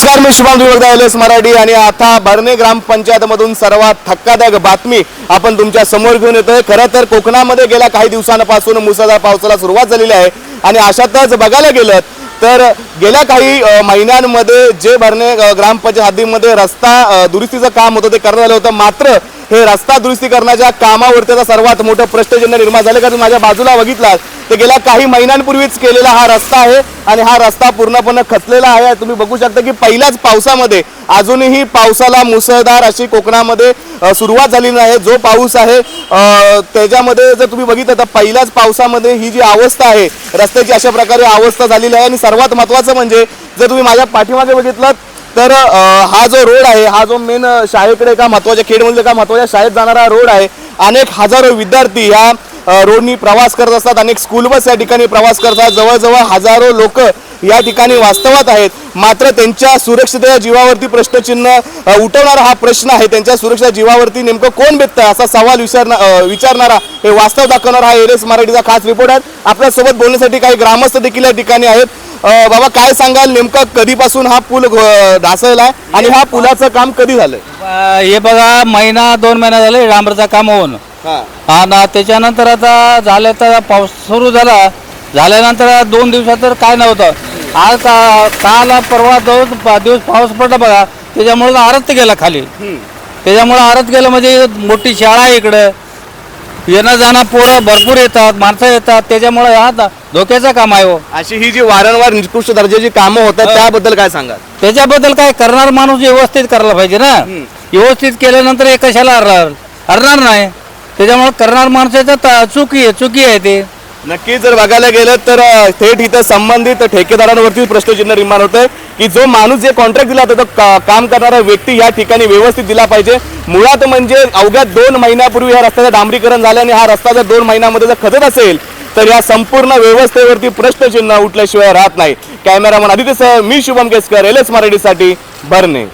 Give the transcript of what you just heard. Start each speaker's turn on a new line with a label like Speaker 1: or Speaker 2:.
Speaker 1: नमस्कार, मी शुभम एलएस मराठी आणि आता भरणे ग्रामपंचायतमधून सर्वात धक्कादायक बातमी आपण तुमच्या समोर घेऊन येतोय। खरं तर कोकणामध्ये गेल्या काही दिवसांपासून मुसळधार पावसाला सुरुवात झालेली आहे आणि अशातच बघायला गेलं तर गेल्या काही महिन्यांमध्ये जे भरणे ग्रामपंचायत हद्दीमध्ये रस्ता दुरुस्तीचं काम होतं ते करण्यात आलं होतं। मात्र हे रस्ता दुरुस्ती करण्याच्या कामावरती सर्वात मोठं प्रश्नचिन्ह निर्माण झालं। कारण माझ्या बाजूला बघितलात तर गेल्या काही महिन्यांपूर्वीच केलेला हा रस्ता आहे आणि हा रस्ता पूर्णपणे खचलेला आहे। तुम्ही बघू शकता की पहिल्याच पावसामध्ये अजूनही पावसाला मुसळधार अशी कोकणामध्ये सुरुवात झाली नाही। जो पाऊस आहे त्याच्यामध्ये जर तुम्ही बघितलं तर पहिल्याच पावसामध्ये ही जी अवस्था आहे रस्त्याची अशा प्रकारे अवस्था झालेली आहे। आणि सर्वात महत्त्वाचं म्हणजे जर तुम्ही माझ्या पाठीमागे बघितलं तर हा जो रोड आहे हा जो मेन शाळेकडे का महत्त्वाच्या खेडमध्ये का महत्त्वाच्या शाळेत जाणारा रोड आहे। अनेक हजारो विद्यार्थी या रोडनी प्रवास करत असतात, अनेक स्कूल बस या ठिकाणी प्रवास करतात, जवळजवळ हजारो लोक या ठिकाणी वास्तवात आहेत। मात्र त्यांच्या सुरक्षिततेच्या जीवावरती प्रश्नचिन्ह उठवणारा हा प्रश्न आहे। त्यांच्या सुरक्षेच्या जीवावरती नेमकं कोण बेततं असा सवाल विचारणारा हे वास्तव दाखवणारा हा एलएस मराठीचा खास रिपोर्ट आहे। आपल्यासोबत बोलण्यासाठी काही ग्रामस्थ देखील या ठिकाणी आहेत। बाबा, काय सांगाल नेमका कधीपासून हा पूल ढासळलाय आणि हा पुलाचं काम कधी झालंय?
Speaker 2: हे बघा, महिना 2 महिना झाले डांबरचं काम होऊन। हा ना, त्याच्यानंतर आता झालं तर पाऊस सुरू झाल्यानंतर 2 दिवसात तर काय नव्हतं। आज काल परवा 2 दिवस पाऊस पडला बघा, त्याच्यामुळे आरत गेला खाली। त्याच्यामुळे आरत गेलं म्हणजे मोठी शाळा आहे इकडं, येणं जाणं पोरं भरपूर येतात, माणसं येतात, त्याच्यामुळे हा धोक्याचं काम आहे हो।
Speaker 1: अशी ही जी वारंवार निकृष्ट दर्जाची कामं होतात त्याबद्दल काय सांगाल?
Speaker 2: त्याच्याबद्दल काय करणार माणूस व्यवस्थित करायला पाहिजे ना। व्यवस्थित केल्यानंतर हे कशाला हरणार नाही, त्याच्यामुळे करणार माणसाचं चुकी आहे ते।
Speaker 1: नक्कीच जर बघायला गेलं तर थेट इथं संबंधित ठेकेदारांवरती प्रश्नचिन्ह निर्माण होतंय की जो माणूस जे कॉन्ट्रॅक्ट दिला होता तो काम करणारा व्यक्ती या ठिकाणी व्यवस्थित दिला पाहिजे। मुळात म्हणजे अवघ्या 2 महिन्यापूर्वी या रस्त्याचं डांबरीकरण झालं आणि हा रस्ता जर 2 महिन्यामध्ये जर खचत असेल तर या संपूर्ण व्यवस्थेवरती प्रश्नचिन्ह उठल्याशिवाय राहत नाही। कॅमेरामन आदित्यसह मी शुभम केसकर, एलएस मराठीसाठी भरणे।